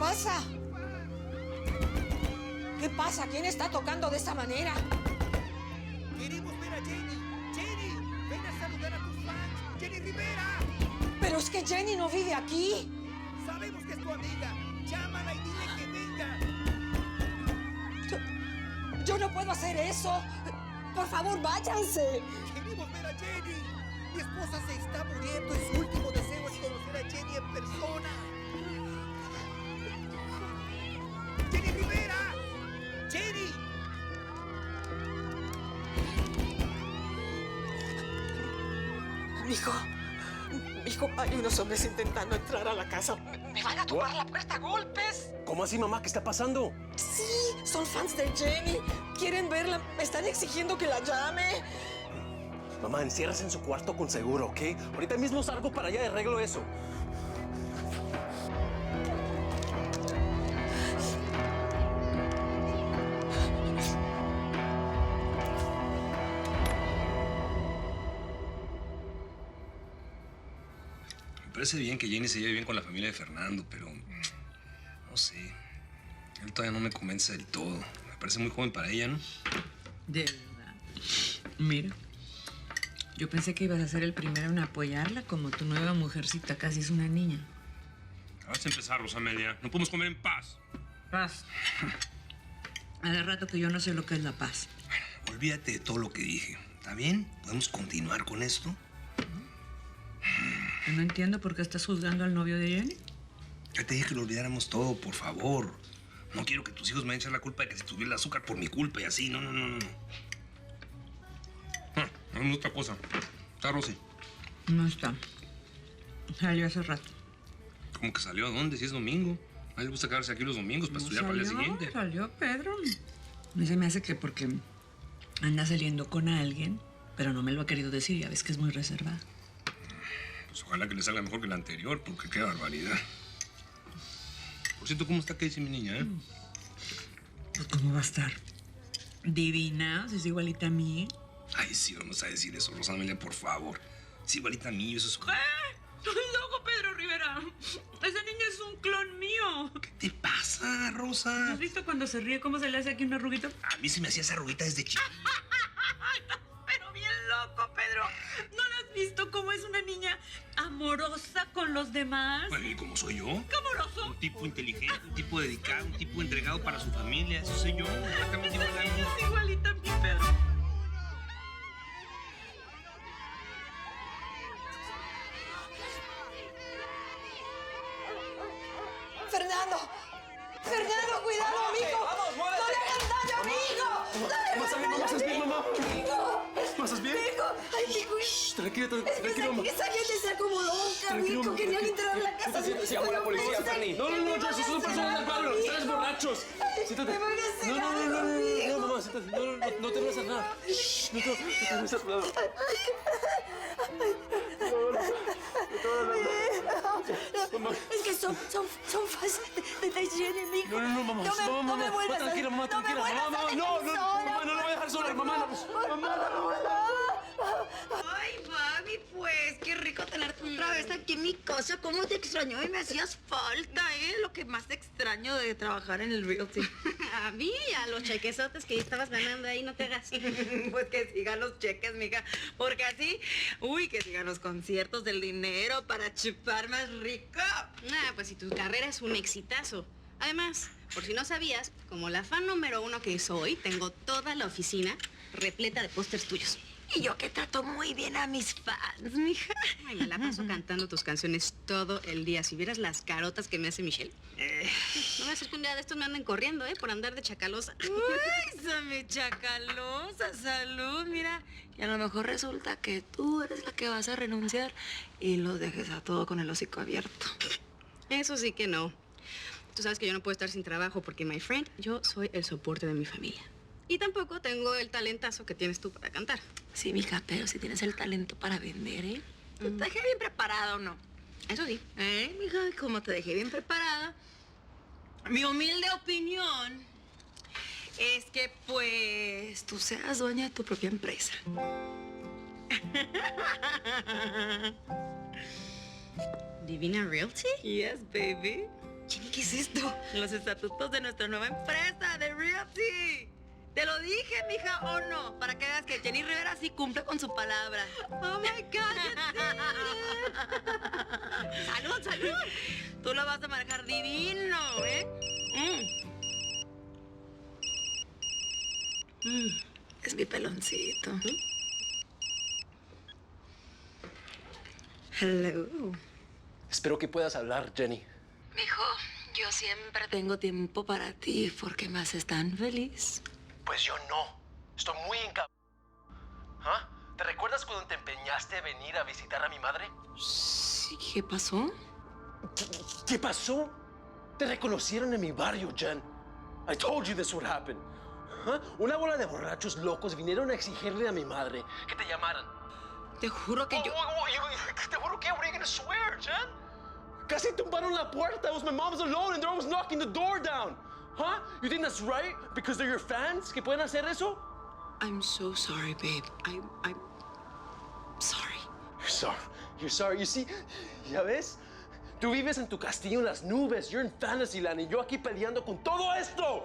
pasa? ¿Qué pasa? ¿Quién está tocando de esta manera? Queremos ver a Jenny. Jenny, ven a saludar a tus fans. Jenny Rivera. Pero es que Jenny no vive aquí. Sabemos que es tu amiga. Llámala y dile que venga. Yo no puedo hacer eso. Por favor, váyanse. Queremos ver a Jenny. Mi esposa se está muriendo y su último deseo es conocer a Jenny en persona. ¡Jenny Rivera! ¡Jenny! Mijo, hay unos hombres intentando entrar a la casa. Me van a tumbar la puerta a golpes. ¿Cómo así, mamá? ¿Qué está pasando? Sí, son fans de Jenny. Quieren verla. Me están exigiendo que la llame. Mamá, enciérrase en su cuarto con seguro, ¿ok? Ahorita mismo salgo para allá y arreglo eso. Me parece bien que Jenny se lleve bien con la familia de Fernando, pero no sé. Él todavía no me convence del todo. Me parece muy joven para ella, ¿no? De verdad. Mira, yo pensé que ibas a ser el primero en apoyarla, como tu nueva mujercita casi es una niña. Acabas de empezar, Rosamelia. No podemos comer en paz. Paz. Hace rato que yo no sé lo que es la paz. Olvídate de todo lo que dije. ¿Está bien? ¿Podemos continuar con esto? No entiendo por qué estás juzgando al novio de Jenny. Ya te dije que lo olvidáramos todo, por favor. No quiero que tus hijos me echen la culpa de que se tuviera el azúcar por mi culpa y así. No. Hagamos otra cosa. ¿Está Rosy? No está. Salió hace rato. ¿Cómo que salió? ¿A dónde? Si es domingo. A él le gusta quedarse aquí los domingos para estudiar para el día siguiente. Salió Pedro. A mí se me hace que porque anda saliendo con alguien, pero no me lo ha querido decir. Ya ves que es muy reservada. Pues ojalá que le salga mejor que la anterior, porque qué barbaridad. Por cierto, ¿cómo está Casey, mi niña, eh? Pues, ¿cómo va a estar? Divina, si es igualita a mí. Ay, sí, vamos a decir eso, Rosamelia, por favor. Es igualita a mí, eso es... ¡Estás loco, Pedro Rivera! Esa niña es un clon mío. ¿Qué te pasa, Rosa? ¿Has visto cuando se ríe cómo se le hace aquí una arruguita? A mí se me hacía esa arruguita desde chico. Pero bien loco, Pedro. ¿No lo has visto cómo es una niña amorosa con los demás? Bueno, ¿y cómo soy yo? ¿Qué amoroso? Un tipo inteligente, un tipo dedicado, un tipo entregado para su familia. Eso soy yo, exactamente igual a mí. Es igualita a mí, Pedro. ¡Fernando, cuidado, amigo! ¡Vamos, muévete! ¡No le hagan daño, amigo! ¡No le hagan daño, ¿Estás bien, mamá? ¿Estás bien? amigo! ¡Ay, hijo! Tranquilo, mamá. Esa gente está como loca, amigo. Querían entrar a la casa. Se llamó la policía, Fernie. No, George, son personas del pueblo. Ustedes borrachos. Siéntate. Me van a hacer No, algo, mamá, siéntate. No te vas a hacer nada. No te vas a hacer nada. Es que son fans de Jenny, amigo. No, mamá. No me vuelvas a... Tranquila, mamá, tranquila. Mamá, no, no lo voy a dejar sola. Mamá, Ay, mami, pues, qué rico tenerte otra vez aquí en mi casa. ¿Cómo te extrañó y me hacías falta, Lo que más te extraño de trabajar en el realty. A mí, a los chequesotes que estabas ganando ahí, no te hagas. Pues que sigan los cheques, mija. Porque así, que sigan los conciertos del dinero para chupar más rico. Pues si tu carrera es un exitazo. Además, por si no sabías, como la fan número 1 que soy, tengo toda la oficina repleta de pósters tuyos. Y yo que trato muy bien a mis fans, mija. Ay, me la paso cantando tus canciones todo el día. Si vieras las carotas que me hace Michelle. No me hacer que un día de estos me anden corriendo, por andar de chacalosa. Uy, mi chacalosa, salud, mira. Y a lo mejor resulta que tú eres la que vas a renunciar y los dejes a todo con el hocico abierto. Eso sí que no. Tú sabes que yo no puedo estar sin trabajo porque, my friend, yo soy el soporte de mi familia. Y tampoco tengo el talentazo que tienes tú para cantar. Sí, mija, pero si tienes el talento para vender, ¿eh? ¿Te dejé bien preparada o no? Eso sí. Mija, como te dejé bien preparada, mi humilde opinión es que, pues, tú seas dueña de tu propia empresa. Divina Realty. Yes, baby. Jenny, ¿qué es esto? Los estatutos de nuestra nueva empresa, de Realty. Te lo dije, mija, ¿o no? Para que veas que Jenny Rivera sí cumple con su palabra. Oh my God, salud, salud. Tú lo vas a manejar divino, ¿eh? Es mi peloncito. Hello. Espero que puedas hablar, Jenny. Mijo, yo siempre tengo tiempo para ti porque me haces tan feliz. Pues yo no. Estoy muy ¿Ah? ¿Te recuerdas cuando te empeñaste a venir a visitar a mi madre? Sí, ¿qué pasó? ¿Qué pasó? Te reconocieron en mi barrio, Jen. I told you this would happen. ¿Ah? Una bola de borrachos locos vinieron a exigirle a mi madre que te llamaran. Te juro que yo... Te juro que, what are you gonna swear, Jen? Casi tumbaron la puerta. It was my mom's alone and they're almost knocking the door down. Huh? You think that's right? Because they're your fans? ¿Que pueden hacer eso? I'm so sorry, babe. I'm sorry. You're sorry. You see, ¿ya ves? Tú vives en tu castillo en las nubes. You're in Fantasyland y yo aquí peleando con todo esto.